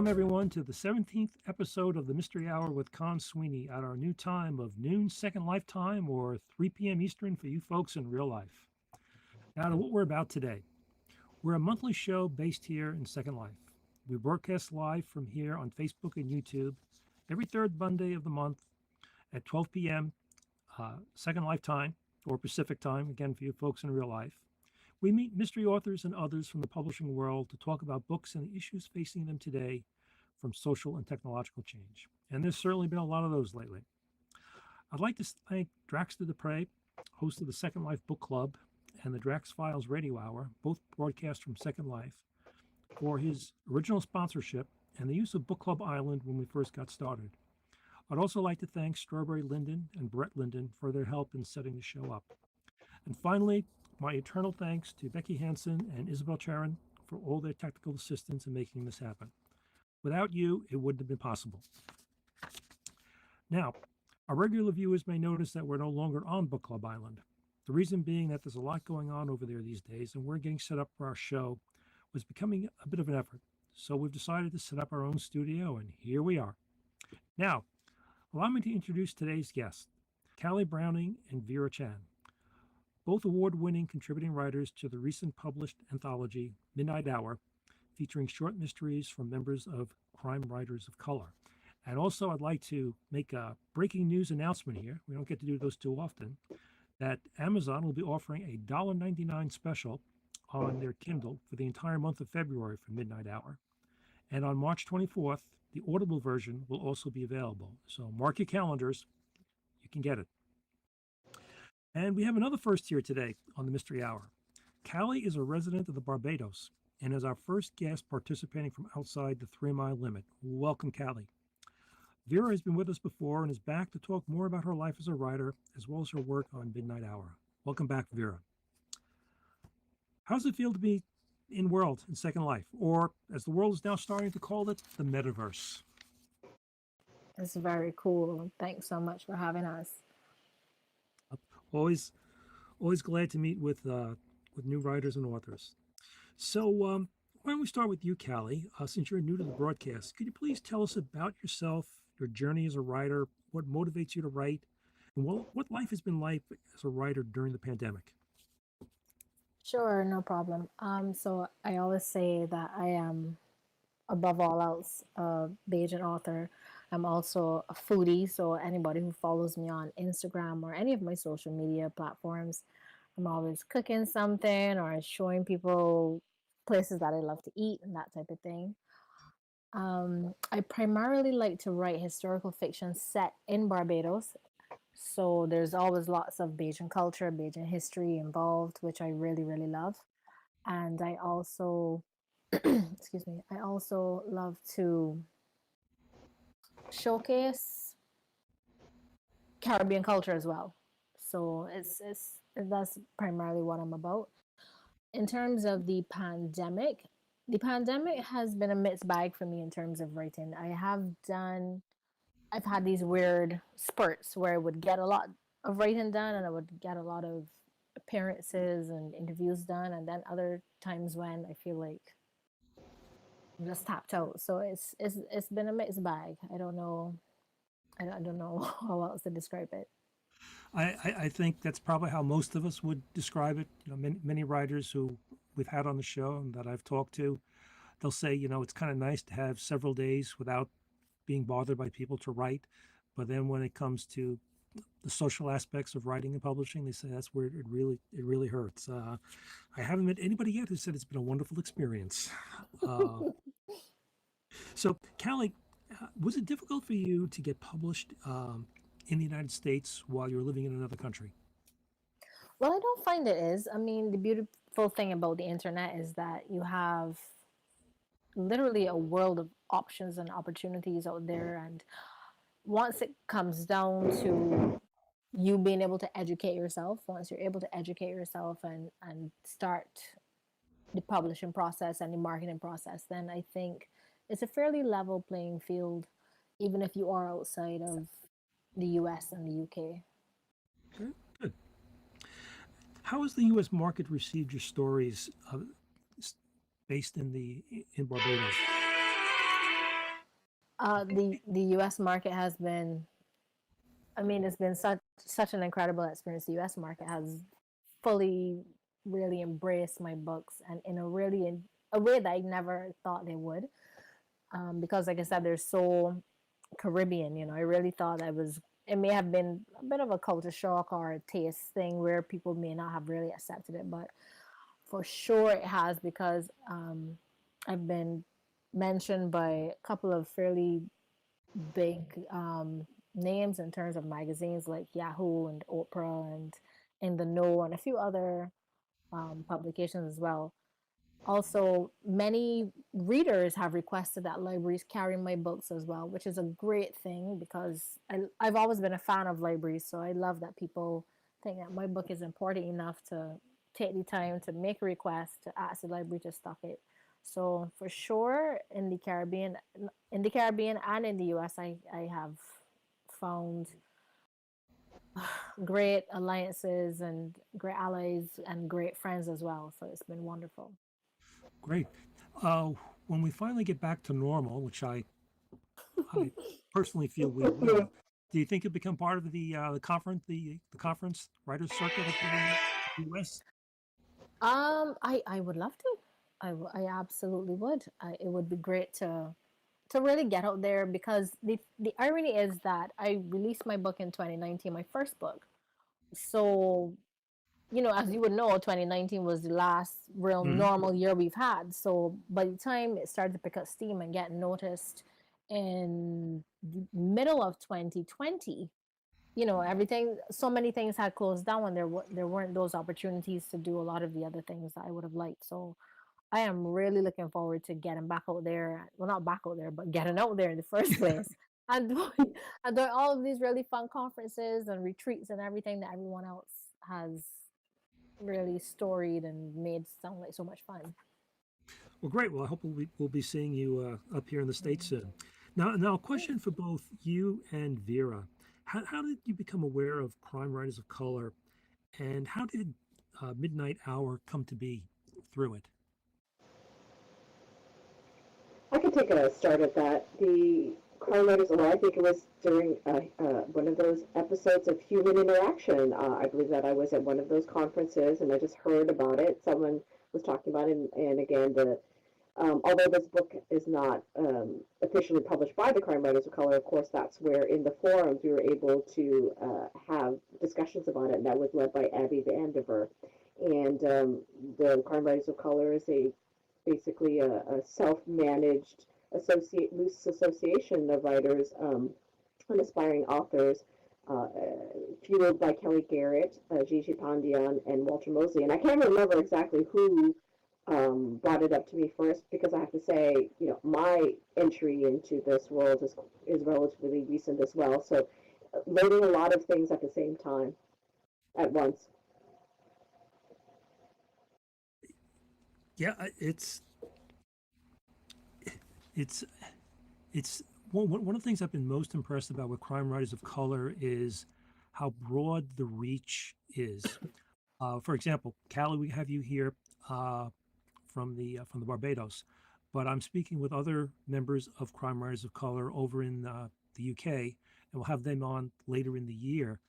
everyone, to the 17th episode of the Mystery Hour with Con Sweeney at our new time of noon Second Life time, or 3 p.m. Eastern for you folks in real life. Now to what we're about today. We're a monthly show based here in Second Life. We broadcast live from here on Facebook and YouTube every third Monday of the month at 12 p.m. Second Life time, or Pacific time, again for you folks in real life. We meet mystery authors and others from the publishing world to talk about books and the issues facing them today, from social and technological change. And there's certainly been a lot of those lately. I'd like to thank Draxter Dupre, host of the Second Life Book Club and the Drax Files Radio Hour, both broadcast from Second Life, for his original sponsorship and the use of Book Club Island when we first got started. I'd also like to thank Strawberry Linden and Brett Linden for their help in setting the show up. And finally, my eternal thanks to Becky Hansen and Isabel Charon for all their technical assistance in making this happen. Without you, it wouldn't have been possible. Now, our regular viewers may notice that we're no longer on Book Club Island. The reason being that there's a lot going on over there these days, and we're getting set up for our show was becoming a bit of an effort. So we've decided to set up our own studio, and here we are. Now, allow me to introduce today's guests, Callie Browning and Vera Chan, both award-winning contributing writers to the recent published anthology, Midnight Hour, featuring short mysteries from members of Crime Writers of Color. And also, I'd like to make a breaking news announcement here. We don't get to do those too often. That Amazon will be offering a $1.99 special on their Kindle for the entire month of February for Midnight Hour. And on March 24th, the Audible version will also be available. So mark your calendars. You can get it. And we have another first here today on the Mystery Hour. Callie is a resident of the Barbados and is our first guest participating from outside the 3-mile limit. Welcome, Callie. Vera has been with us before and is back to talk more about her life as a writer, as well as her work on Midnight Hour. Welcome back, Vera. How does it feel to be in Second Life, or as the world is now starting to call it, the metaverse? It's very cool. Thanks so much for having us. Always glad to meet with new writers and authors. So why don't we start with you, Callie? Since you're new to the broadcast, could you please tell us about yourself, your journey as a writer, what motivates you to write, and what life has been like as a writer during the pandemic? Sure, no problem. So I always say that I am, above all else, a Bajan author. I'm also a foodie, so anybody who follows me on Instagram or any of my social media platforms, I'm always cooking something or showing people places that I love to eat and that type of thing. I primarily like to write historical fiction set in Barbados. So there's always lots of Bajan culture, Bajan history involved, which I really, really love. And I also, excuse me, I also love to showcase Caribbean culture as well. So that's primarily what I'm about. In terms of the pandemic has been a mixed bag for me in terms of writing. I've had these weird spurts where I would get a lot of writing done and I would get a lot of appearances and interviews done, and then other times when I feel like I'm just tapped out. So it's been a mixed bag. I don't know how else to describe it. I think that's probably how most of us would describe it. Many writers who we've had on the show and that I've talked to, they'll say, it's kind of nice to have several days without being bothered by people to write. But then when it comes to the social aspects of writing and publishing, they say that's where it really hurts. I haven't met anybody yet who said it's been a wonderful experience. So, Callie, was it difficult for you to get published in the United States while you're living in another country? Well, I don't find it is. I mean, the beautiful thing about the internet is that you have literally a world of options and opportunities out there. And once it comes down to you being able to educate yourself, once you're able to educate yourself and start the publishing process and the marketing process, then I think it's a fairly level playing field, even if you are outside of the US and the UK. Okay, good. How has the U.S. market received your stories based in Barbados? The U.S. market has been. I mean, it's been such an incredible experience. The U.S. market has fully, really embraced my books, and in a really a way that I never thought they would. Because, like I said, they're so Caribbean. I really thought that was. It may have been a bit of a culture shock or a taste thing where people may not have really accepted it, but for sure it has because I've been mentioned by a couple of fairly big names in terms of magazines like Yahoo and Oprah and In the Know and a few other publications as well. Also, many readers have requested that libraries carry my books as well, which is a great thing because I've always been a fan of libraries. So I love that people think that my book is important enough to take the time to make a request to ask the library to stock it. So for sure, in the Caribbean and in the U.S., I have found great alliances and great allies and great friends as well. So it's been wonderful. Great. Uh, when we finally get back to normal, which I personally feel we will, do you think it'll become part of the conference writers circuit up here in the U.S.? I would love to. I absolutely would. It would be great to really get out there because the irony is that I released my book in 2019, my first book. So, as you would know, 2019 was the last real Hmm. normal year we've had. So by the time it started to pick up steam and get noticed in the middle of 2020, everything, so many things had closed down and there weren't those opportunities to do a lot of the other things that I would have liked. So I am really looking forward to getting back out there. Well, not back out there, but getting out there in the first place. And doing all of these really fun conferences and retreats and everything that everyone else has really storied and made sound like so much fun. Well, great. Well, I hope we'll be seeing you up here in the States soon. Now, a Great. question for both you and Vera. How did you become aware of Crime Writers of Color, and how did Midnight Hour come to be through it? I could take a start at that. The Car Writers, well, I think it was during one of those episodes of Human Interaction. I believe that I was at one of those conferences and I just heard about it. Someone was talking about it, and again, although this book is not officially published by the Crime Writers of Color, of course, that's where in the forums we were able to have discussions about it, and that was led by Abby Vandiver. And the Crime Writers of Color is basically a self-managed loose association of writers and aspiring authors, uh, fueled by Kelly Garrett, Gigi Pandian, and Walter Mosley. And I can't remember exactly who brought it up to me first because I have to say, my entry into this world is relatively recent as well. So learning a lot of things at the same time, at once. Yeah, it's it's one of the things I've been most impressed about with Crime Writers of Color is how broad the reach is. For example, Callie, we have you here uh, from the Barbados, but I'm speaking with other members of Crime Writers of Color over in the UK, and we'll have them on later in the year.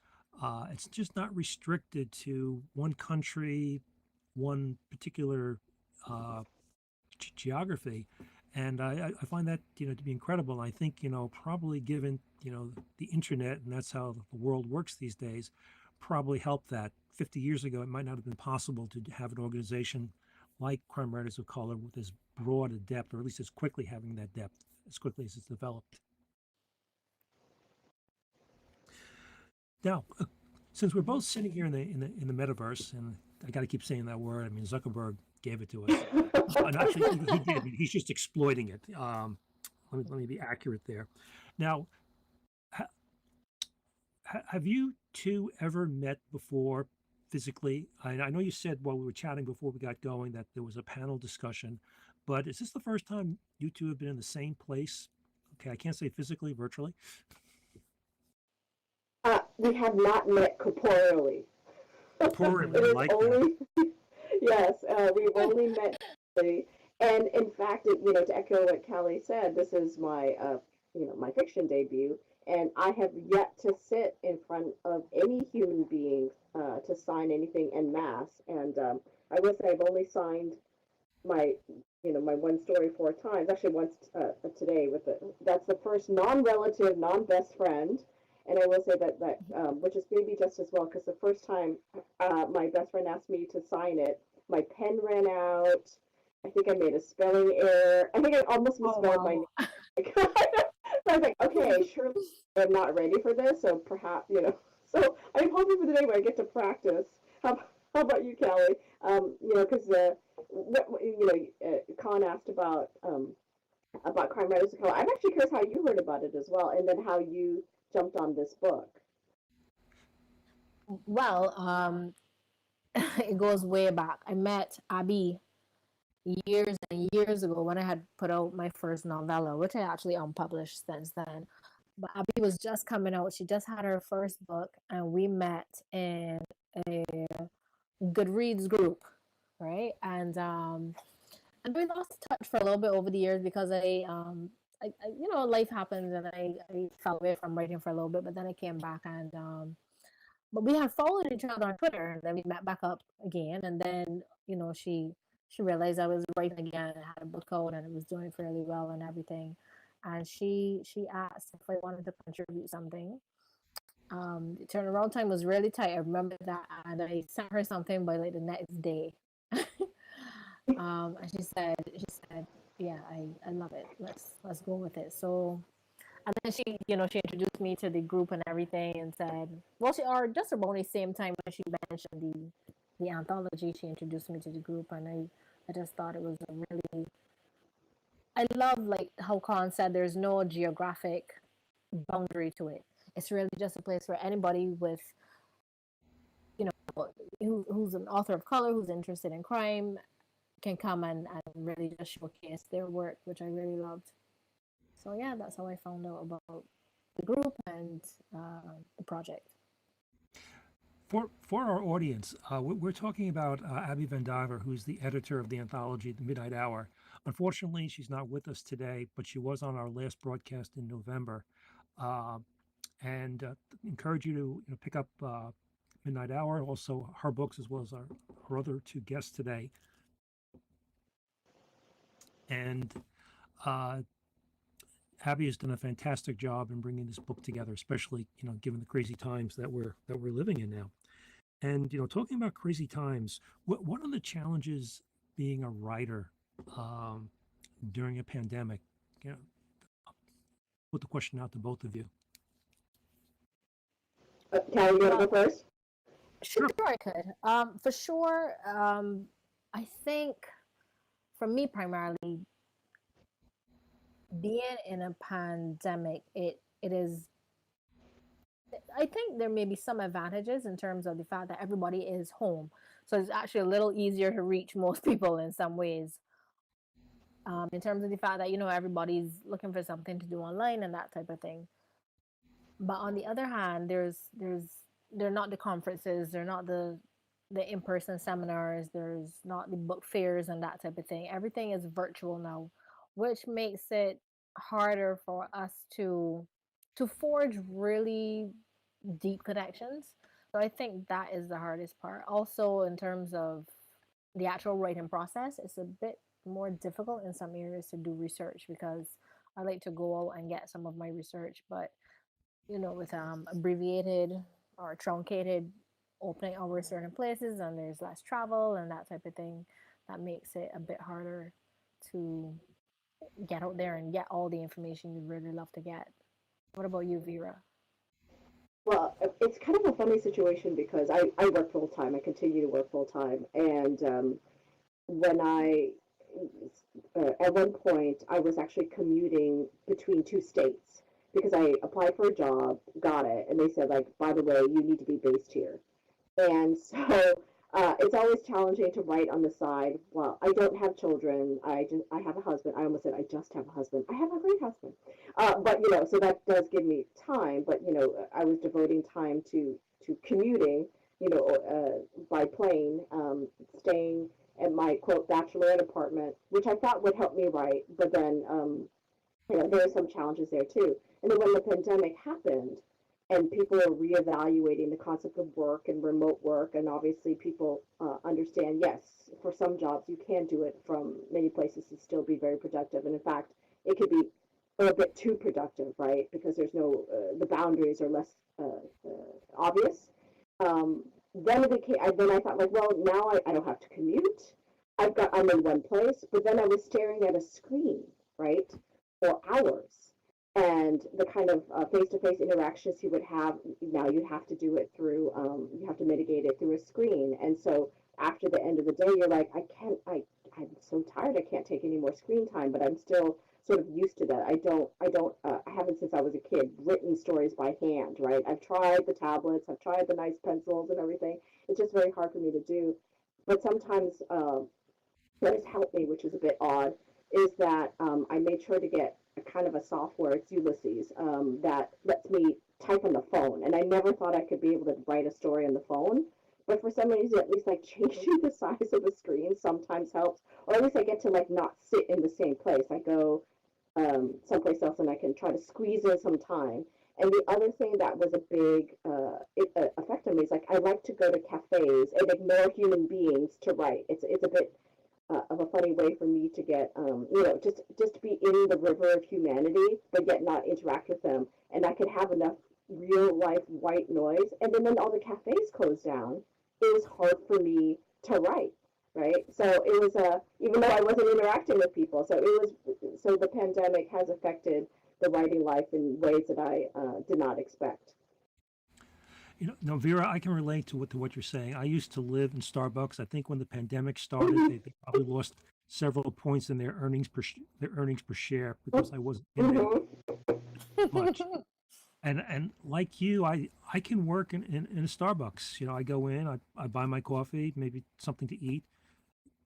It's just not restricted to one country, one particular uh, geography, and I find that to be incredible. And I think probably given the internet and that's how the world works these days, probably helped that. 50 years ago, it might not have been possible to have an organization like Crime Writers of Color with as broad a depth, or at least as quickly having that depth as quickly as it's developed. Now, since we're both sitting here in the metaverse, and I got to keep saying that word. I mean, Zuckerberg gave it to us, and actually he did. He's just exploiting it. Let me be accurate there. Now, ha, have you two ever met before physically? I know you said while we were chatting before we got going that there was a panel discussion, but is this the first time you two have been in the same place? Okay, I can't say physically, virtually. We have not met corporeally. Corporeally, It I is like that. only, yes, we've only met. And in fact, to echo what Callie said, this is my my fiction debut, and I have yet to sit in front of any human being to sign anything en masse. And I will say I've only signed my my one story 4 times. Actually, once today with that's the first non-relative, non-best friend. And I will say that which is maybe just as well, because the first time my best friend asked me to sign it, my pen ran out. I think I made a spelling error. I think I almost Oh misspelled my wow. name. So I was like, okay, surely I'm not ready for this. So perhaps, So I'm hoping for the day where I get to practice. How about you, Callie? Because Con asked about Crime Writers of Color. I'm actually curious how you heard about it as well, and then how you jumped on this book. Well, it goes way back. I met Abby years and years ago when I had put out my first novella, which I actually unpublished since then. But Abby was just coming out. She just had her first book, and we met in a Goodreads group, right? And we lost touch for a little bit over the years because life happens, and I fell away from writing for a little bit, but then I came back, and but we had followed each other on Twitter, and then we met back up again, and then she realized I was writing again and had a book out and it was doing fairly well and everything, and she asked if I wanted to contribute something. The turnaround time was really tight. I remember that, and I sent her something by like the next day. And she said, yeah, I love it. Let's go with it. So, and then she introduced me to the group and everything, and said, well, she or just about the same time when she mentioned the anthology, she introduced me to the group, and I just thought it was a really, I love like how Khan said there's no geographic boundary to it. It's really just a place where anybody with who's an author of color who's interested in crime can come and really just showcase their work, which I really loved. So yeah, that's how I found out about the group and the project. For our audience, we're talking about Abby Van Diver, who's the editor of the anthology, The Midnight Hour. Unfortunately, she's not with us today, but she was on our last broadcast in November. And encourage you to pick up Midnight Hour, also her books, as well as our other two guests today. And Abby has done a fantastic job in bringing this book together, especially given the crazy times that we're living in now. And talking about crazy times, what are the challenges being a writer during a pandemic? Put the question out to both of you. Callie, you want to go first? Sure, I could. For sure, I think for me primarily, being in a pandemic, it is. I think there may be some advantages in terms of the fact that everybody is home, so it's actually a little easier to reach most people in some ways. In terms of the fact that everybody's looking for something to do online and that type of thing. But on the other hand, they're not the conferences, they're not the in-person seminars, there's not the book fairs and that type of thing. Everything is virtual now, which makes it harder for us to forge really deep connections. So I think that is the hardest part. Also, in terms of the actual writing process, it's a bit more difficult in some areas to do research, because I like to go out and get some of my research, but with abbreviated or truncated opening hours certain places, and there's less travel and that type of thing, that makes it a bit harder to get out there and get all the information you really love to get. What about you, Vera? Well, it's kind of a funny situation because I work full time. I continue to work full time, and when at one point I was actually commuting between 2 states because I applied for a job, got it, and they said, like, by the way, you need to be based here. And so it's always challenging to write on the side. Well, I don't have children. I have a husband. I almost said I just have a husband. I have a great husband. But so that does give me time. But I was devoting time to commuting. By plane, staying at my quote bachelorette apartment, which I thought would help me write. But then there are some challenges there too. And then when the pandemic happened and people are reevaluating the concept of work and remote work, and obviously people understand, yes, for some jobs you can do it from many places and still be very productive. And in fact, it could be a bit too productive, right? Because there's no, the boundaries are less obvious. Then I thought like, well, now I don't have to commute. I'm in one place, but then I was staring at a screen, right, for hours. And the kind of face-to-face interactions you would have now, you have to do it through, you have to mitigate it through a screen. And so after the end of the day, you're like, I'm so tired, I can't take any more screen time, but I'm still sort of used to that. I haven't since I was a kid written stories by hand, right? I've tried the tablets, I've tried the nice pencils and everything. It's just very hard for me to do. But sometimes what has helped me, which is a bit odd, is that I made sure to get a kind of a software, it's Ulysses, that lets me type on the phone. And I never thought I could be able to write a story on the phone. But for some reason, at least like changing the size of the screen sometimes helps. Or at least I get to like not sit in the same place. I go someplace else and I can try to squeeze in some time. And the other thing that was a big effect on me is like I like to go to cafes and ignore human beings to write. It's a bit of a funny way for me to get, just be in the river of humanity, but yet not interact with them. And I could have enough real life white noise. And then when all the cafes closed down, it was hard for me to write, right? So it was even though I wasn't interacting with people. So the pandemic has affected the writing life in ways that I did not expect. No, Vera, I can relate to what you're saying. I used to live in Starbucks. I think when the pandemic started, they probably lost several points in their earnings per share because I wasn't in there Mm-hmm. much. And like you, I can work in a Starbucks. I go in, I buy my coffee, maybe something to eat,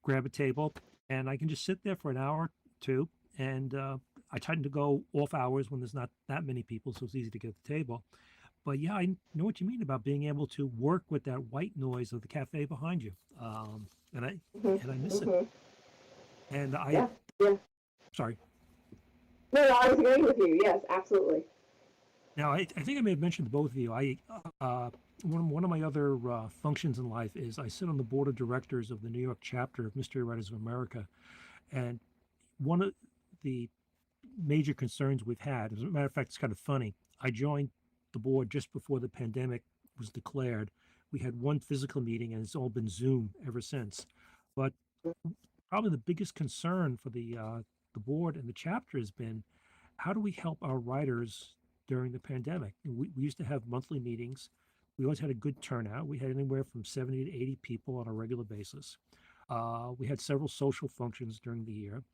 grab a table, and I can just sit there for an hour or two. And I try to go off hours when there's not that many people, so it's easy to get at the table. But yeah, I know what you mean about being able to work with that white noise of the cafe behind you, and I and I miss it. Mm-hmm. And Yeah, yeah. sorry. No, no, I was agreeing with you. Yes, absolutely. Now I think I may have mentioned to both of you. One of my other functions in life is I sit on the board of directors of the New York chapter of Mystery Writers of America, and one of the major concerns we've had, as a matter of fact, it's kind of funny. I joined the board just before the pandemic was declared. We had one physical meeting, and it's all been Zoom ever since. But probably the biggest concern for the board and the chapter has been how do we help our writers during the pandemic? We used to have monthly meetings. We always had a good turnout. We had anywhere from 70 to 80 people on a regular basis. We had several social functions during the year.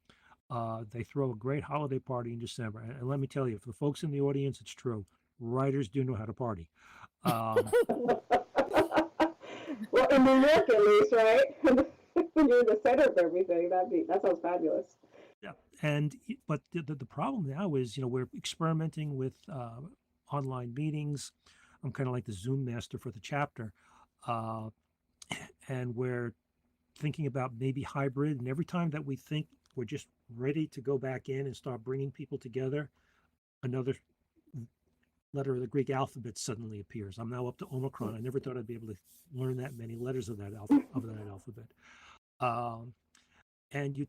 They throw a great holiday party in December. And let me tell you, for the folks in the audience, it's true. Writers do know how to party. Um, Well, in New York at least, right? When you're in the center of everything, that sounds fabulous. yeah. But the problem now is, we're experimenting with online meetings. I'm kind of like the Zoom master for the chapter. Uh, and we're thinking about maybe hybrid. And every time that we think we're just ready to go back in and start bringing people together, another letter of the Greek alphabet suddenly appears. I'm now up to Omicron. I never thought I'd be able to learn that many letters of that alphabet. Um, and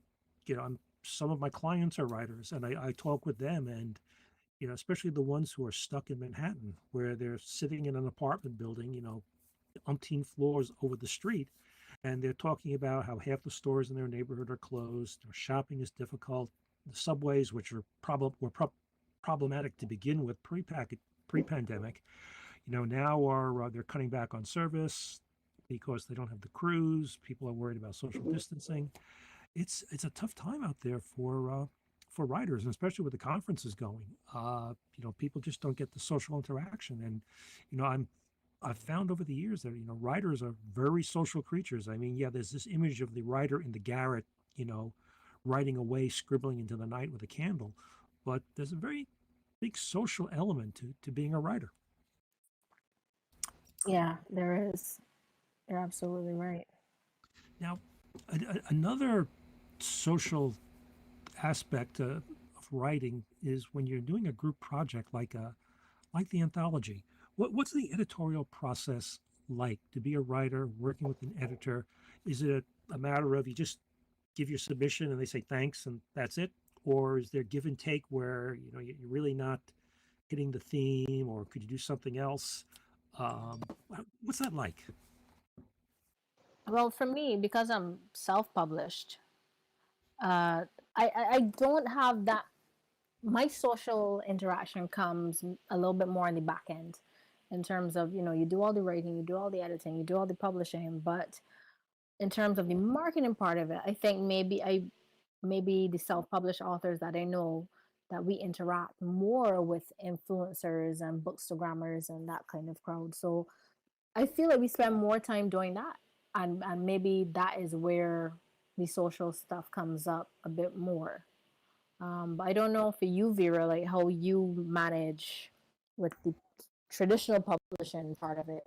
some of my clients are writers, and I talk with them, and especially the ones who are stuck in Manhattan, where they're sitting in an apartment building, umpteen floors over the street, and they're talking about how half the stores in their neighborhood are closed, or shopping is difficult, the subways, which were problematic to begin with pre-pandemic, now they're cutting back on service because they don't have the crews. People are worried about social distancing. It's a tough time out there for writers, and especially with the conferences going. People just don't get the social interaction, and I've found over the years that writers are very social creatures. I mean, yeah, there's this image of the writer in the garret, writing away, scribbling into the night with a candle, but there's a very big social element to being a writer. Yeah, there is. You're absolutely right. Now, another social aspect of writing is when you're doing a group project like the anthology. What's the editorial process like to be a writer working with an editor? Is it a matter of you just give your submission and they say thanks and that's it, or is there give and take where you're really not hitting the theme, or could you do something else? Um, what's that like? Well, for me, because I'm self-published, uh, I don't have that. My social interaction comes a little bit more on the back end, in terms of, you do all the writing, you do all the editing, you do all the publishing, but in terms of the marketing part of it, I think maybe the self-published authors that I know, that we interact more with influencers and bookstagrammers and that kind of crowd. So I feel like we spend more time doing that, and maybe that is where the social stuff comes up a bit more. But I don't know for you, Vera, like how you manage with the traditional publishing part of it.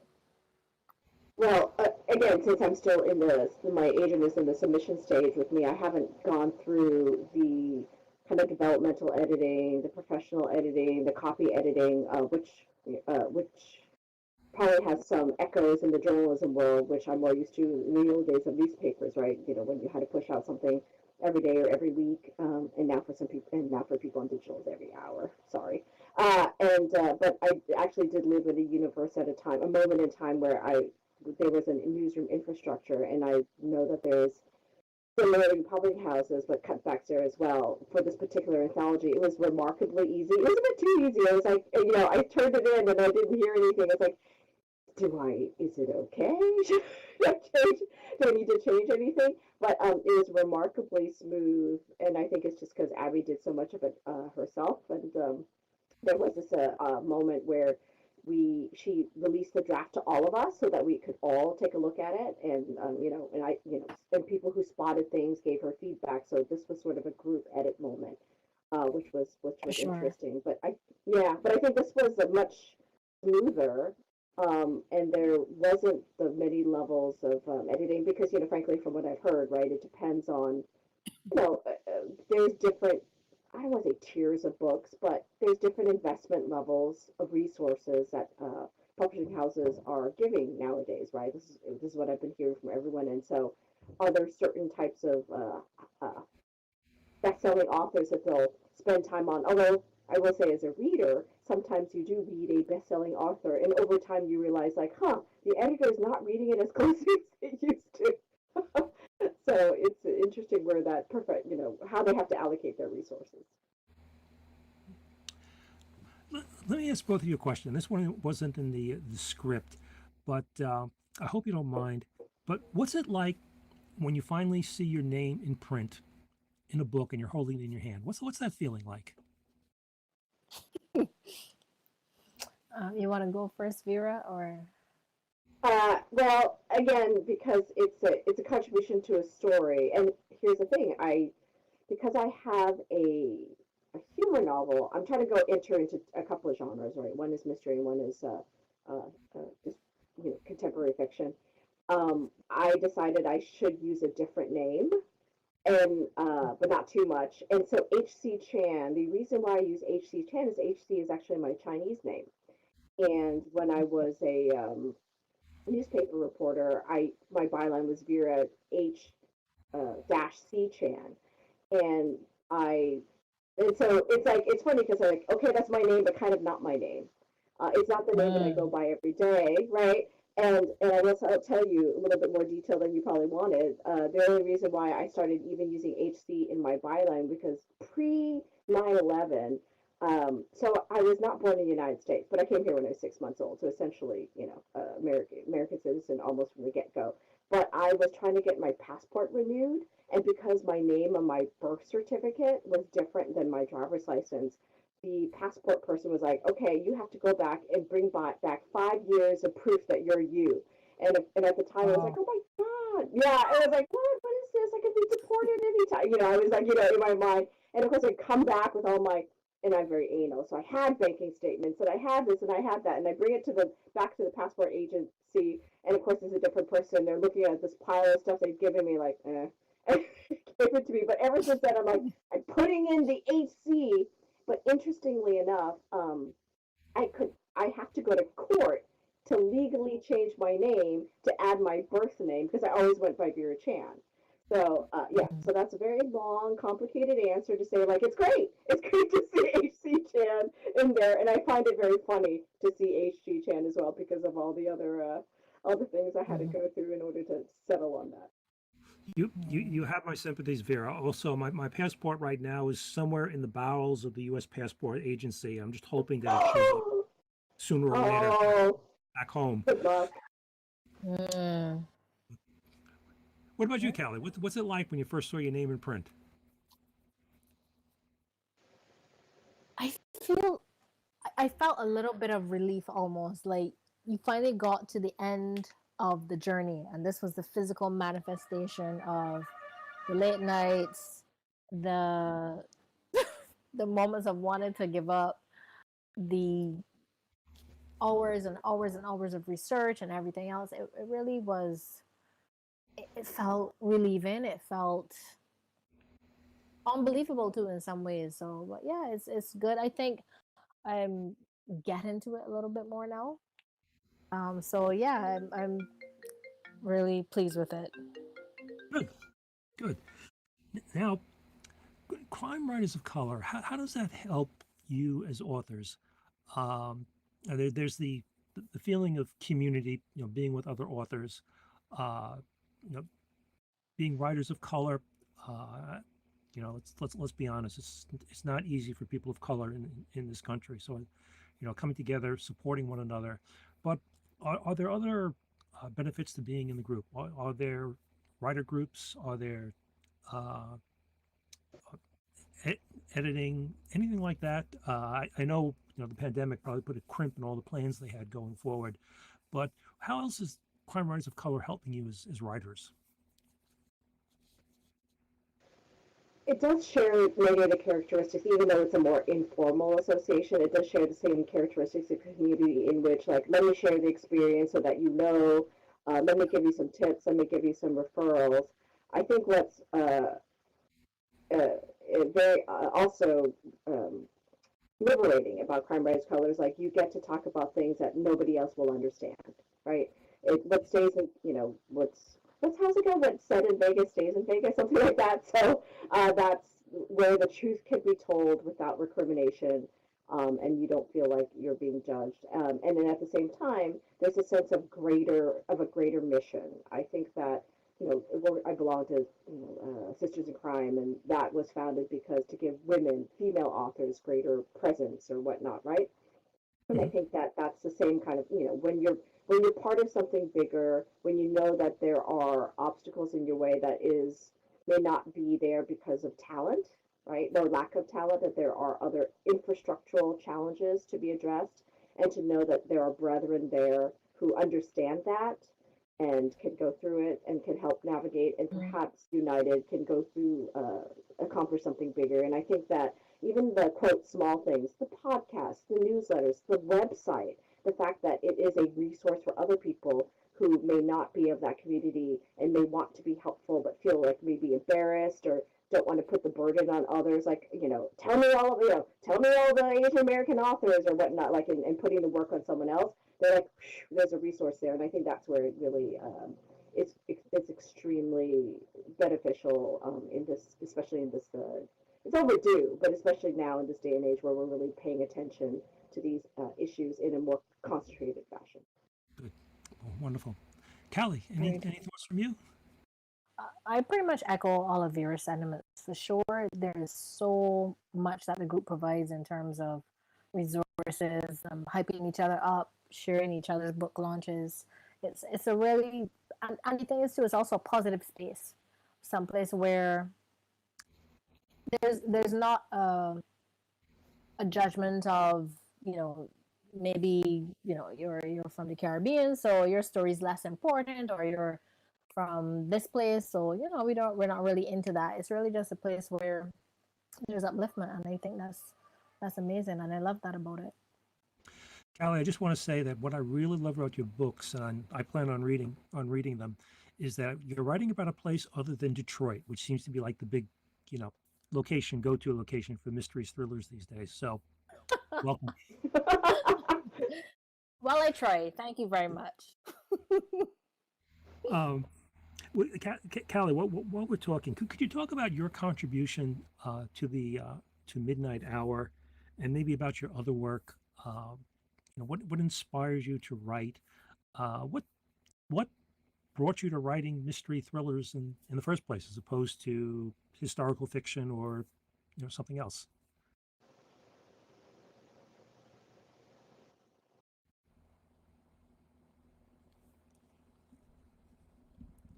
Well, again, since I'm still in my agent is in the submission stage with me, I haven't gone through the kind of developmental editing, the professional editing, the copy editing, which probably has some echoes in the journalism world, which I'm more used to in the old days of newspapers, right? When you had to push out something every day or every week, and now for some people, and now for people on digital is every hour. Sorry. But I actually did live in a universe at a time, a moment in time where there was a newsroom infrastructure, and I know that there's similar in public houses, but cutbacks there as well. For this particular anthology, it was remarkably easy. It was a bit too easy. I was like, I turned it in and I didn't hear anything. It's like, is it okay? Should I change? Do I need to change anything? But it was remarkably smooth, and I think it's just because Abby did so much of it herself. And there was this moment where she released the draft to all of us so that we could all take a look at it, and and people who spotted things gave her feedback. So this was sort of a group edit moment, which was Sure. interesting. But I think this was a much smoother, and there wasn't the many levels of editing because, frankly, from what I've heard, right, it depends on, there's different, I don't want to say tiers of books, but there's different investment levels of resources that publishing houses are giving nowadays, right? This is what I've been hearing from everyone, and so are there certain types of best-selling authors that they'll spend time on? Although I will say, as a reader, sometimes you do read a best-selling author, and over time you realize, like, the editor is not reading it as closely as they used to. So it's interesting where that perfect, how they have to allocate their resources. Let me ask both of you a question. This one wasn't in the script, but I hope you don't mind. But what's it like when you finally see your name in print in a book and you're holding it in your hand? What's that feeling like? You want to go first, Vera, or? Well, again, because it's a contribution to a story, and here's the thing: because I have a humor novel, I'm trying to enter into a couple of genres, right? One is mystery, and one is just contemporary fiction. I decided I should use a different name, and but not too much. And so H.C. Chan. The reason why I use H.C. Chan is H.C. is actually my Chinese name, and when I was a newspaper reporter, my byline was Vera H dash C Chan, and I and so it's funny because I'm like, okay, that's my name, but kind of not my name. It's not the name that I go Mm. by every day, right? And I'll tell you a little bit more detail than you probably wanted. The only reason why I started even using HC in my byline because pre 9/11. So I was not born in the United States, but I came here when I was 6 months old. So essentially, American citizen almost from the get go. But I was trying to get my passport renewed, and because my name on my birth certificate was different than my driver's license, the passport person was like, okay, you have to go back and bring back 5 years of proof that you're you. And at the time, I was like, Oh. oh my God. Yeah. And I was like, what is this? I could be deported anytime. I was like, in my mind. And of course, I come back with all my, and I'm very anal. So I had banking statements and I had this and I had that. And I bring it back to the passport agency. And of course, it's a different person. They're looking at this pile of stuff they've given me, like, and gave it to me. But ever since then, I'm like, I putting in the HC. But interestingly enough, I have to go to court to legally change my name to add my birth name because I always went by Vera Chan. So yeah, Mhm. so that's a very long, complicated answer to say like it's great. It's great to see HC Chan in there, and I find it very funny to see HG Chan as well because of all the things I had to Mhm. go through in order to settle on that. You have my sympathies, Vera. Also, my passport right now is somewhere in the bowels of the U.S. Passport Agency. I'm just hoping that it shows up sooner or later Oh, back home. good luck. Mm. What about you, Yeah. Callie? What's it like when you first saw your name in print? I feel I felt a little bit of relief almost like you finally got to the end of the journey, and this was the physical manifestation of the late nights, the the moments of wanting to give up, the hours and hours and hours of research and everything else. It really was. It felt relieving. It felt unbelievable too in some ways. So, but yeah, it's good. I think I'm getting to it a little bit more now. So yeah, I'm really pleased with it. Good, good. Now, crime writers of color, how does that help you as authors? There's the feeling of community, being with other authors, uh, you know, being writers of color. Uh, let's be honest, it's not easy for people of color in this country. So, coming together, supporting one another. But are there other benefits to being in the group? Are there writer groups? Are there uh, e- editing, anything like that? I know the pandemic probably put a crimp in all the plans they had going forward. But how else is crime writers of color helping you as writers? It does share many of the characteristics, even though it's a more informal association. It does share the same characteristics of community in which, like, let me share the experience so that you know. Let me give you some tips. Let me give you some referrals. I think what's uh, very also um, liberating about Crime Writers Colors, like you get to talk about things that nobody else will understand, right? What stays in, what's how's it go? What's said in Vegas stays in Vegas, something like that. So that's where the truth can be told without recrimination, and you don't feel like you're being judged. And then at the same time, there's a sense of a greater mission. I think that I belong to Sisters in Crime, and that was founded because to give women, female authors, greater presence or whatnot, right? And I Hmm. think that that's the same kind of when you're part of something bigger, when you know that there are obstacles in your way that is may not be there because of talent, right? No lack of talent, that there are other infrastructural challenges to be addressed, and to know that there are brethren there who understand that and can go through it and can help navigate and Mm. perhaps united can go through accomplish something bigger. And I think that even the quote small things, the podcast, the newsletters, the website, the fact that it is a resource for other people who may not be of that community and may want to be helpful but feel like maybe embarrassed or don't want to put the burden on others, like tell me all the Asian American authors or whatnot, like and putting the work on someone else. They're like, there's a resource there, and I think that's where it really it's extremely beneficial in this, especially in this it's overdue, but especially now in this day and age where we're really paying attention to these issues in a more concentrated fashion. Good. Oh, wonderful. Callie, any Very any thoughts from you? I pretty much echo all of your sentiments for sure. There is so much that the group provides in terms of resources, hyping each other up, sharing each other's book launches. It's a really and the thing is too, it's also a positive space, someplace where there's not a judgment of maybe you're from the Caribbean, so your story is less important, or you're from this place, so we're not really into that. It's really just a place where there's upliftment, and I think that's amazing, and I love that about it. Callie, I just want to say that what I really love about your books, and I plan on reading them, is that you're writing about a place other than Detroit, which seems to be like the big, you know, go-to location for mysteries thrillers these days. So welcome. Well, I try. Thank you very much. Um, Callie, what we're talking, could you talk about your contribution to the to Midnight Hour, and maybe about your other work? What inspires you to write? What brought you to writing mystery thrillers in the first place, as opposed to historical fiction or something else?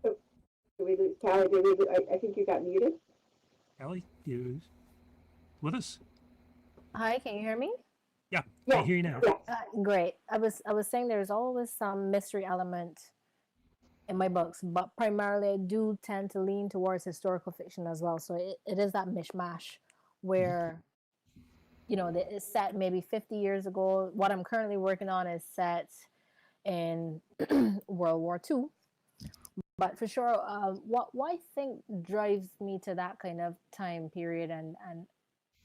So, did we lose Callie? Did we lose, I think you got muted. Callie, you with us? Hi, can you hear me? Yeah, I Yes, hear you now. yes. Great. I was saying there's always some mystery element in my books, but primarily I do tend to lean towards historical fiction as well. So it is that mishmash Mhm. where it's set maybe 50 years ago. What I'm currently working on is set in World War II. But for sure, what I think drives me to that kind of time period and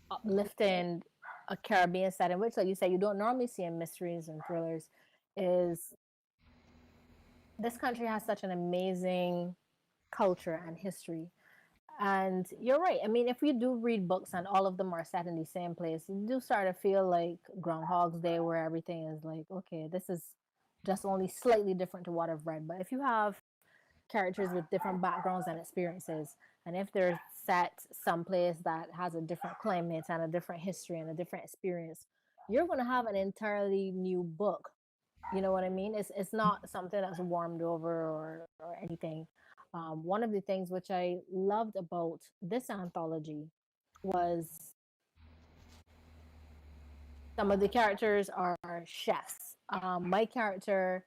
uplifting a Caribbean setting, which, like you said, you don't normally see in mysteries and thrillers, is this country has such an amazing culture and history. And you're right. I mean, if you do read books and all of them are set in the same place, you do start to feel like Groundhog's Day, where everything is like, okay, this is just only slightly different to what I've read. But if you have characters with different backgrounds and experiences, and if they're set someplace that has a different climate and a different history and a different experience, you're going to have an entirely new book. You know what I mean? It's not something that's warmed over or anything. One of the things which I loved about this anthology was some of the characters are chefs. My character,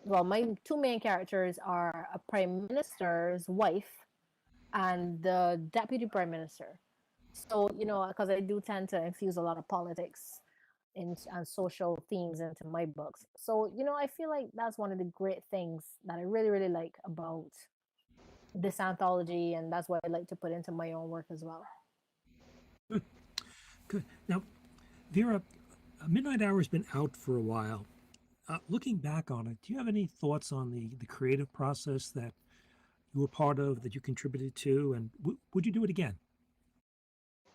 well, my two main characters are a prime minister's wife and the deputy prime minister. So, because I do tend to infuse a lot of politics and social themes into my books. So, I feel like that's one of the great things that I really, really like about this anthology, and that's what I like to put into my own work as well. Good, good. Now, Vera, Midnight Hour has been out for a while. Looking back on it, do you have any thoughts on the creative process that you were part of, that you contributed to, and would you do it again?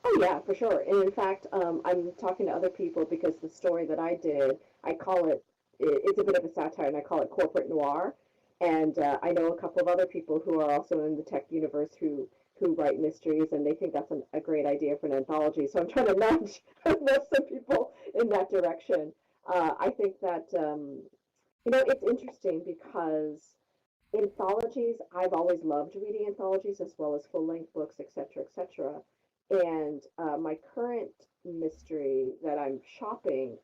Oh yeah, for sure. And in fact, I'm talking to other people because the story that I did, I call it, it's a bit of a satire, and I call it corporate noir. And I know a couple of other people who are also in the tech universe who write mysteries, and they think that's a great idea for an anthology. So I'm trying to nudge some people in that direction. I think that it's interesting because anthologies, I've always loved reading anthologies as well as full length books, etc., etc. And my current mystery that I'm shopping,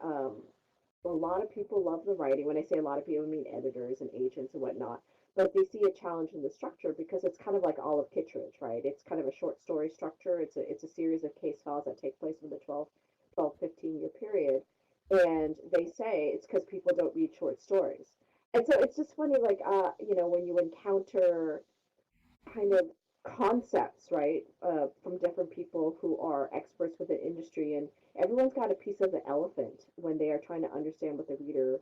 a lot of people love the writing. When I say a lot of people, I mean editors and agents and whatnot. But they see a challenge in the structure because it's kind of like Olive Kitteridge, right? It's kind of a short story structure. It's a series of case files that take place within the 15-year period. And they say it's because people don't read short stories. And so it's just funny, like, when you encounter kind of concepts, right, from different people who are experts within industry, and everyone's got a piece of the elephant when they are trying to understand what the reader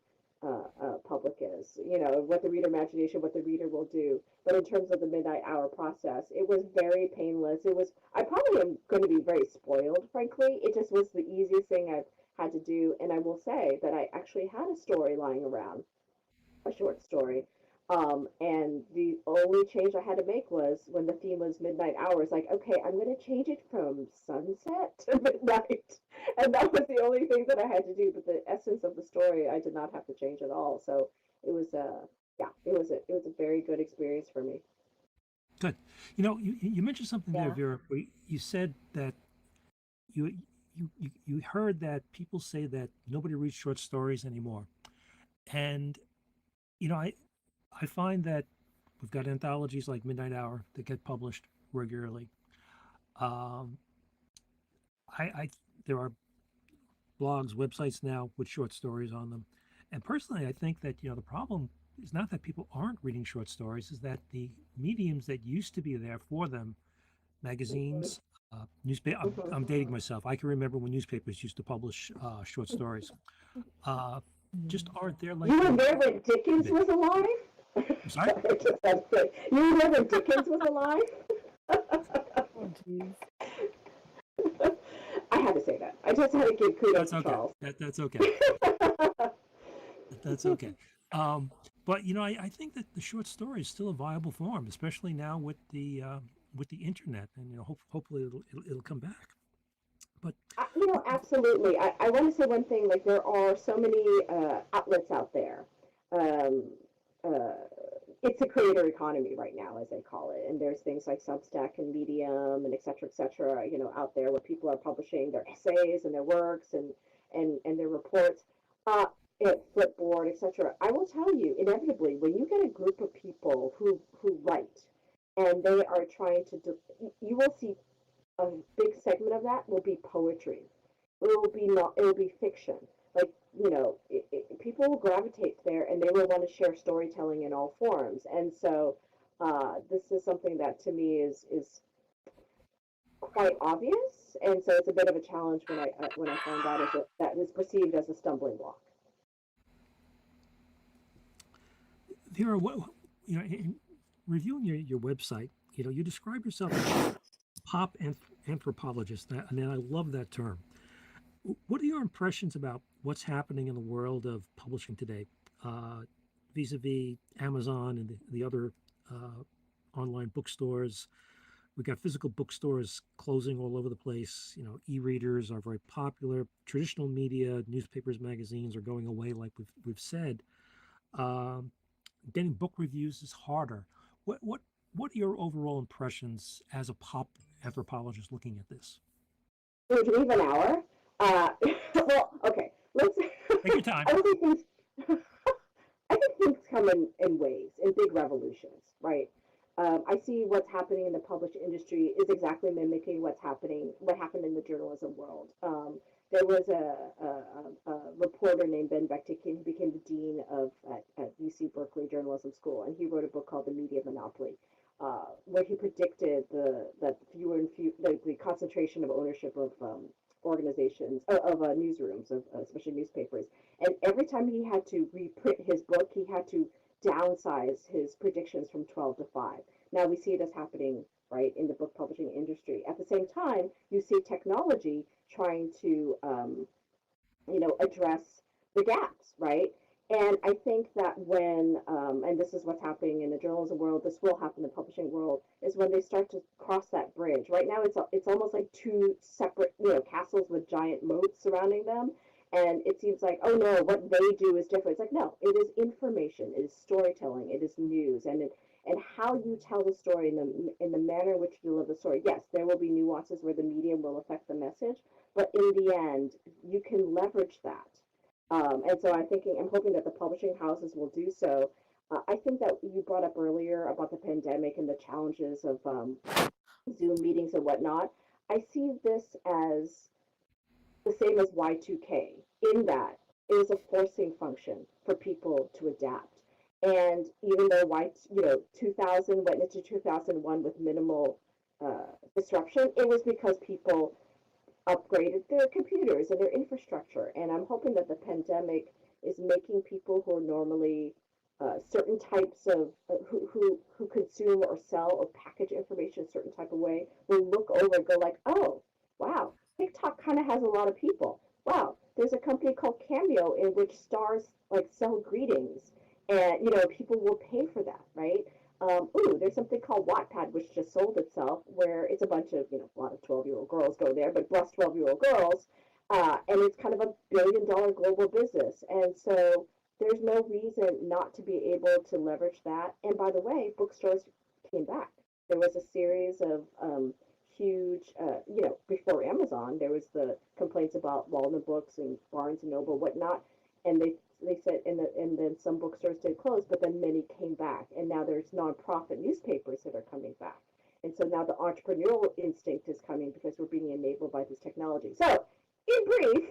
public is, what the reader imagination, what the reader will do. But in terms of the Midnight Hour process, it was very painless. I probably am going to be very spoiled, frankly. It just was the easiest thing I've had to do. And I will say that I actually had a story lying around, a short story. And the only change I had to make was when the theme was midnight hours, like, okay, I'm going to change it from sunset to midnight. And that was the only thing that I had to do. But the essence of the story, I did not have to change at all. So it was, yeah, it was a very good experience for me. Good. You mentioned something there, Yeah. Vera. Where you said that you you heard that people say that nobody reads short stories anymore, and you know I I find that we've got anthologies like Midnight Hour that get published regularly. Um, I there are blogs, websites now with short stories on them, and personally, I think that the problem is not that people aren't reading short stories, is that the mediums that used to be there for them, Mhm. magazines, newspaper. I'm Mhm. dating myself. I can remember when newspapers used to publish short stories. Uh, just Mm. aren't there like You they were used there when to Dickens be. was alive? I'm sorry. Sorry, just that's good. You were there when Dickens was alive? Oh, jeez. I had to say that. I just had to give kudos That's to okay. Charles. That's okay. That's okay. Um, but I think that the short story is still a viable form, especially now with the internet, and hopefully it'll come back. But Absolutely. I want to say one thing. Like there are so many outlets out there. Um, uh, it's a creator economy right now, as they call it. And there's things like Substack and Medium and et cetera, et cetera. Out there where people are publishing their essays and their works and their reports. Uh, at Flipboard, et cetera. I will tell you, inevitably, when you get a group of people who write and they are trying to do, you will see a big segment of that will be poetry. It will be not. It will be fiction. Like people will gravitate there, and they will want to share storytelling in all forms. And so, this is something that to me is quite obvious. And so, it's a bit of a challenge when I find that that is perceived as a stumbling block. Vera, in reviewing your website, you describe yourself as a pop anthropologist, and I love that term. What are your impressions about what's happening in the world of publishing today, uh, vis-a-vis Amazon and the other uh, online bookstores? We've got physical bookstores closing all over the place. E-readers are very popular. Traditional media, newspapers, magazines are going away, like we've said. Um, Getting book reviews is harder. What are your overall impressions as a pop anthropologist looking at this? So do we have an hour? Uh, well, okay. Let's. Take your time. I don't think things. I think things come in waves, in big revolutions, right? I see what's happening in the published industry is exactly mimicking what happened in the journalism world. There was a reporter named Ben Bektikian who became the dean at UC Berkeley Journalism School, and he wrote a book called The Media Monopoly, where he predicted that fewer and few the concentration of ownership of organizations of newsrooms of especially newspapers, and every time he had to reprint his book, he had to downsize his predictions from 12 to 5. Now we see this happening right in the book publishing industry. At the same time, you see technology trying to address the gaps, right? And I think that and this is what's happening in the journalism world, this will happen in the publishing world, is when they start to cross that bridge. Right now, it's almost like two separate, castles with giant moats surrounding them. And it seems like, oh no, what they do is different. It's like, no, it is information, it is storytelling, it is news, and how you tell the story in the manner in which you deliver the story. Yes, there will be nuances where the medium will affect the message, but in the end, you can leverage that. And so I'm hoping that the publishing houses will do so. I think that you brought up earlier about the pandemic and the challenges of Zoom meetings and whatnot. I see this as the same as Y2K in that it was a forcing function for people to adapt. And even though 2000 went into 2001 with minimal disruption, it was because people upgraded their computers and their infrastructure. And I'm hoping that the pandemic is making people who are normally certain types of who consume or sell or package information a certain type of way will look over and go like, oh, wow, TikTok kind of has a lot of people. Wow, there's a company called Cameo in which stars like sell greetings, and people will pay for that, right? There's something called Wattpad, which just sold itself, where it's a bunch of, a lot of 12-year-old girls go there, but plus 12-year-old girls, and it's kind of a $1 billion global business. And so there's no reason not to be able to leverage that. And by the way, bookstores came back. There was a series of huge, before Amazon, there was the complaints about Walden Books and Barnes and Noble, whatnot, and they said, and then some bookstores did close, but then many came back, and now there's nonprofit newspapers that are coming back, and so now the entrepreneurial instinct is coming because we're being enabled by this technology. So, in brief,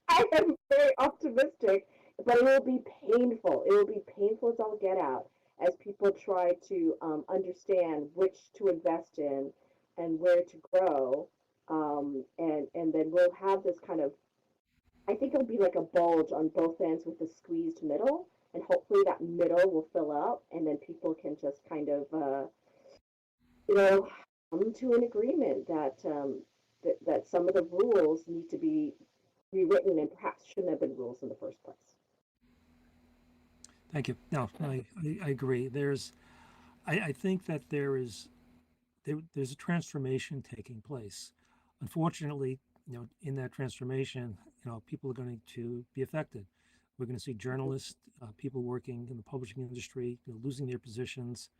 I am very optimistic, but it will be painful. It will be painful as all get out as people try to understand which to invest in, and where to grow. And then we'll have this kind of, I think it'll be like a bulge on both ends with a squeezed middle, and hopefully that middle will fill up, and then people can just kind of, you know, come to an agreement that, that some of the rules need to be rewritten and perhaps shouldn't have been rules in the first place. Thank you. No, I agree. I think that there's a transformation taking place. Unfortunately, in that transformation, people are going to be affected. We're going to see journalists, people working in the publishing industry, losing their positions.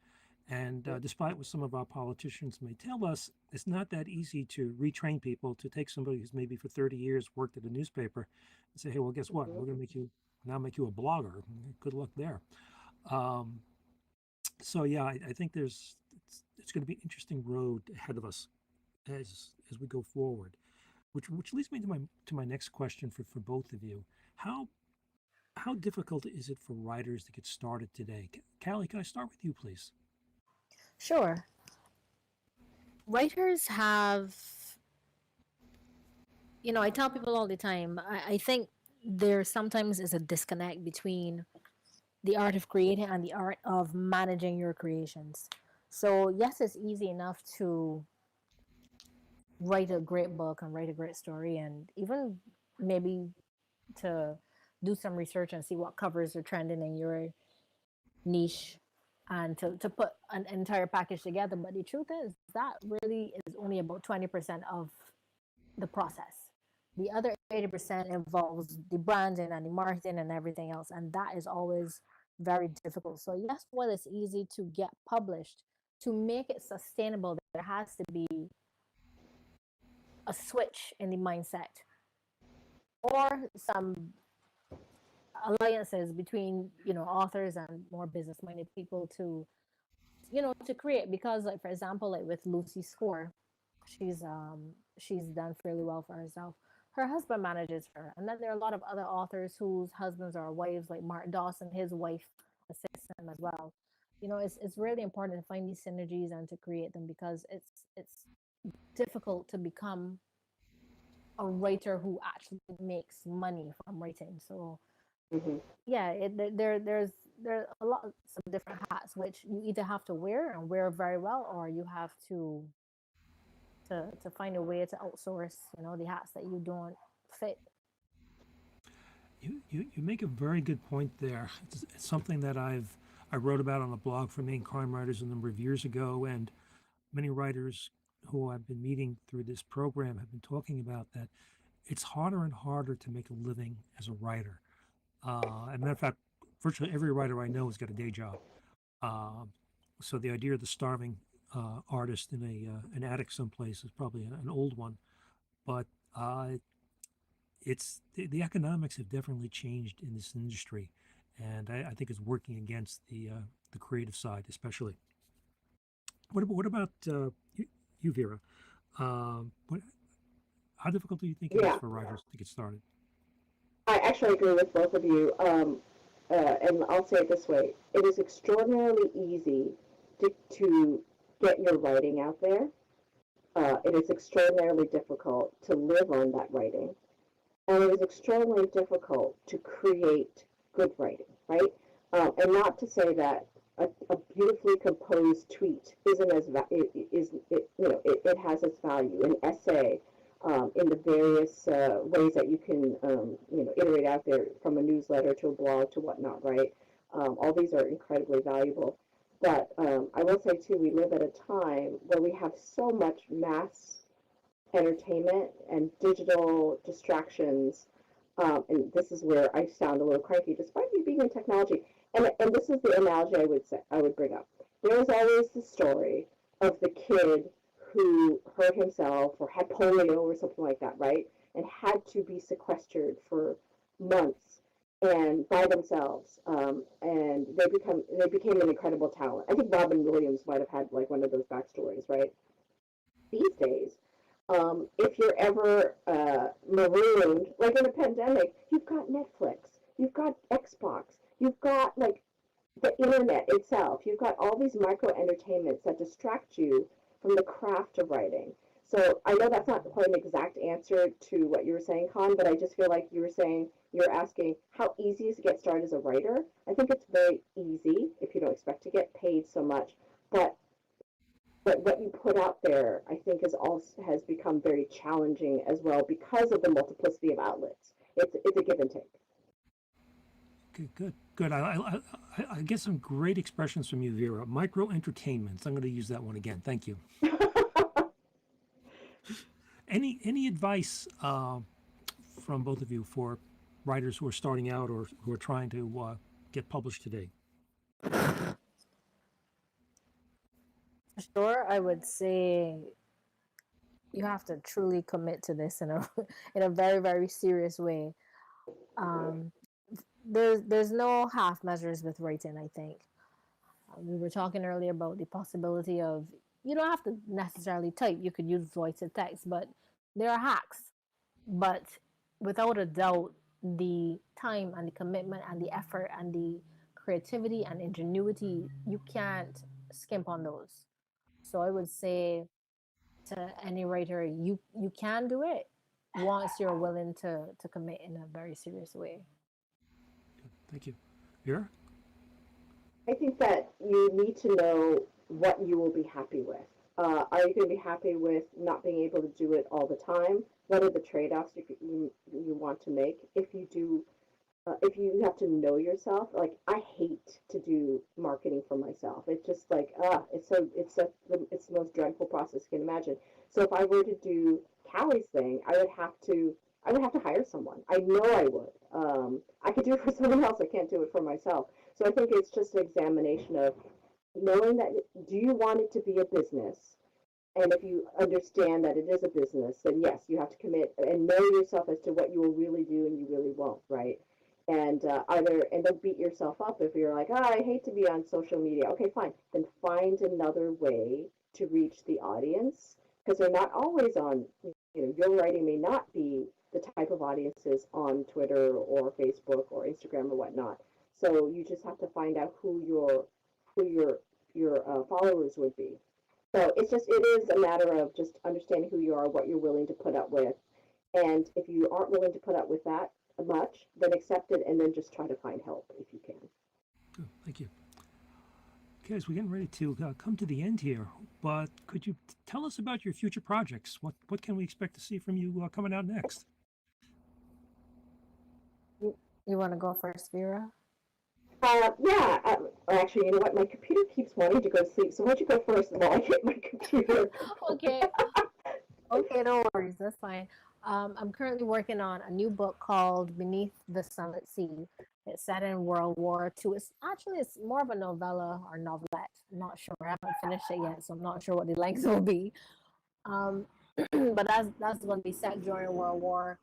And despite what some of our politicians may tell us, it's not that easy to retrain people to take somebody who's maybe for 30 years worked at a newspaper and say, hey, well, guess what? We're going to make you a blogger. Good luck there. So yeah, I think it's going to be an interesting road ahead of us as we go forward, which leads me to my next question for both of you. How difficult is it for writers to get started today? Callie, can I start with you, please? Sure. Writers have, I tell people all the time, I think there sometimes is a disconnect between the art of creating and the art of managing your creations. So, yes, it's easy enough to write a great book and write a great story, and even maybe to do some research and see what covers are trending in your niche and to put an entire package together. But the truth is that really is only about 20% of the process. The other 80% involves the branding and the marketing and everything else. And that is always very difficult. So, yes, while it's easy to get published, to make it sustainable, there has to be a switch in the mindset or some alliances between authors and more business minded people to to create. Because, like, for example, like with Lucy Score, she's done fairly well for herself. Her husband manages her, and then there are a lot of other authors whose husbands are wives, like Mark Dawson, his wife assists him as well. It's really important to find these synergies and to create them, because it's difficult to become a writer who actually makes money from writing. So Mm-hmm. yeah, there's a lot of some different hats which you either have to wear and wear very well, or you have to find a way to outsource, the hats that you don't fit. You make a very good point there. It's something that I wrote about on a blog for Maine Crime Writers a number of years ago, and many writers who I've been meeting through this program have been talking about that. It's harder and harder to make a living as a writer. As a matter of fact, virtually every writer I know has got a day job. So the idea of the starving artist in an attic someplace is probably an old one, but it's the economics have definitely changed in this industry, and I think it's working against the creative side, especially. What about you, Vera? What how difficult do you think it is Yeah, for writers to get started? I actually agree with both of you. And I'll say it this way: it is extraordinarily easy to get your writing out there. It is extraordinarily difficult to live on that writing, and it is extraordinarily difficult to create good writing, right? And not to say that a beautifully composed tweet isn't as it has its value. An essay, in the various ways that you can iterate out there, from a newsletter to a blog to whatnot, right? All these are incredibly valuable. But I will say too, we live at a time where we have so much mass entertainment and digital distractions. And this is where I sound a little cranky, despite me being in technology. And this is the analogy I would bring up. There is always the story of the kid who hurt himself or had polio or something like that, right? And had to be sequestered for months and by themselves. And they became an incredible talent. I think Robin Williams might have had like one of those backstories, right? These days, if you're ever marooned, like in a pandemic, you've got Netflix, you've got Xbox, you've got like the internet itself, you've got all these micro entertainments that distract you from the craft of writing. So I know that's not quite an exact answer to what you were saying, Con, but I just feel like you're asking how easy is to get started as a writer. I think it's very easy if you don't expect to get paid so much, but what you put out there, I think, has become very challenging as well because of the multiplicity of outlets. It's a give and take. Good. I get some great expressions from you, Vera. Micro entertainments. I'm going to use that one again. Thank you. Any advice from both of you for writers who are starting out or who are trying to get published today? For sure, I would say you have to truly commit to this in a in a very, very serious way. Um, there's no half measures with writing, I think. We were talking earlier about the possibility of you don't have to necessarily type, you could use voice to text, but there are hacks. But without a doubt, the time and the commitment and the effort and the creativity and ingenuity, you can't skimp on those. So I would say to any writer, you can do it once you're willing to commit in a very serious way. Thank you. Vera? I think that you need to know what you will be happy with. Are you going to be happy with not being able to do it all the time? What are the trade-offs you want to make? If you have to know yourself, like I hate to do marketing for myself. It's just like it's the most dreadful process you can imagine. So if I were to do Callie's thing, I would have to hire someone. I know I would. I could do it for someone else. I can't do it for myself. So I think it's just an examination of knowing that do you want it to be a business? And if you understand that it is a business, then yes, you have to commit and know yourself as to what you will really do and you really won't, right? And don't beat yourself up if you're like, oh, I hate to be on social media. Okay, fine. Then find another way to reach the audience because they're not always on. Your writing may not be the type of audiences on Twitter or Facebook or Instagram or whatnot. So you just have to find out who your followers would be. So it is a matter of just understanding who you are, what you're willing to put up with, and if you aren't willing to put up with that much, then accept it and then just try to find help if you can. Good. Thank you. Okay, as we're getting ready to come to the end here, but could you tell us about your future projects? What can we expect to see from you coming out next? You want to go first, Vera? Yeah, actually, you know what? My computer keeps wanting to go to sleep, so why don't you go first while I get my computer? Okay. Okay, no worries. That's fine. I'm currently working on a new book called Beneath the Sunlit Sea. It's set in World War II. It's more of a novella or novelette. I'm not sure. I haven't finished it yet, so I'm not sure what the length will be. Um, but that's going to be set during World War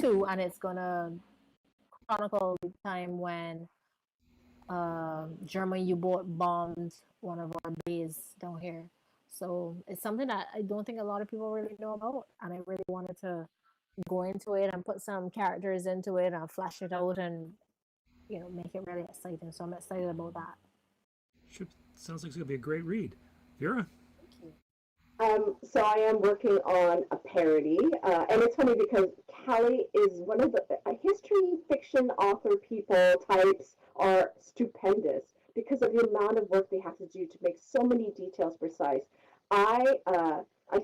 II, and it's going to chronicle the time when German U-boat bombed one of our bays down here. So it's something that I don't think a lot of people really know about, and I really wanted to go into it and put some characters into it and flesh it out and make it really exciting. So I'm excited about that. Sounds like it's gonna be a great read. Vera? So I am working on a parody, and it's funny because Callie is one of the history fiction author people types are stupendous because of the amount of work they have to do to make so many details precise. I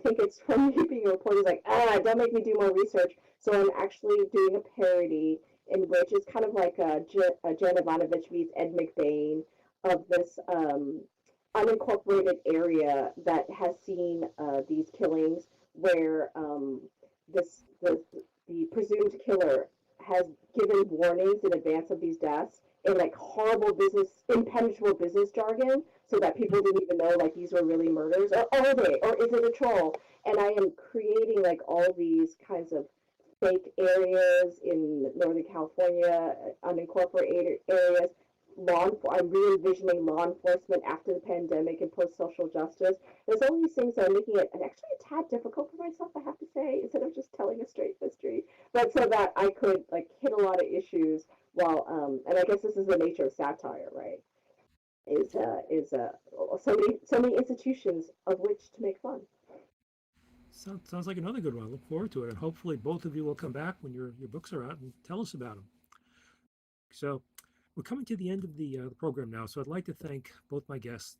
think it's from me being a reporter, like, don't make me do more research. So I'm actually doing a parody in which is kind of like a Jan Ivanovich meets Ed McBain of this unincorporated area that has seen these killings where the presumed killer has given warnings in advance of these deaths in like horrible impenetrable business jargon, so that people didn't even know like these were really murders, or are they, or is it a troll? And I am creating like all these kinds of fake areas in Northern California, unincorporated areas. I'm re-envisioning law enforcement after the pandemic and post-social justice. There's all these things that are making it actually a tad difficult for myself, I have to say, instead of just telling a straight history. But so that I could like hit a lot of issues while, and I guess this is the nature of satire, right? is so many institutions of which to make fun. Sounds like another good one. I look forward to it, and hopefully both of you will come back when your books are out and tell us about them. So we're coming to the end of the program now, so I'd like to thank both my guests,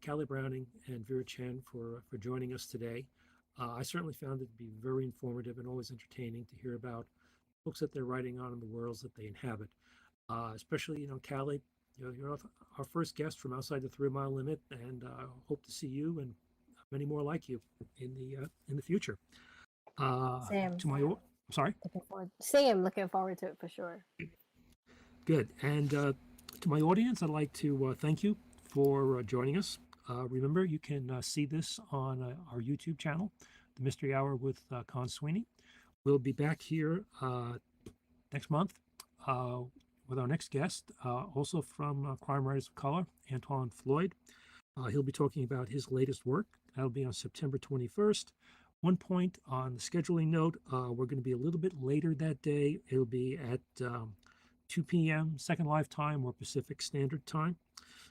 Callie Browning and Vera Chan, for joining us today. I certainly found it to be very informative and always entertaining to hear about books that they're writing on and the worlds that they inhabit. Especially, Callie, you're our first guest from outside the 3 mile limit, and hope to see you and many more like you in the future. Same. I'm sorry. Looking forward to it for sure. Good. And to my audience, I'd like to thank you for joining us. Remember, you can see this on our YouTube channel, The Mystery Hour with Con Sweeney. We'll be back here next month with our next guest, also from Crime Writers of Color, Antoine Floyd. He'll be talking about his latest work. That'll be on September 21st. One point on the scheduling note, we're going to be a little bit later that day. It'll be at 2 p.m. Second Life Time or Pacific Standard Time.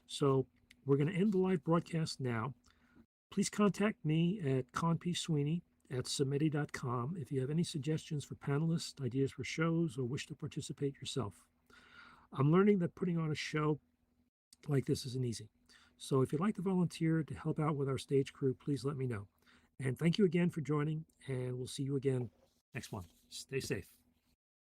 So we're going to end the live broadcast now. Please contact me at conpsweeney@submeti.com if you have any suggestions for panelists, ideas for shows, or wish to participate yourself. I'm learning that putting on a show like this isn't easy. So if you'd like to volunteer to help out with our stage crew, please let me know. And thank you again for joining, and we'll see you again next month. Stay safe.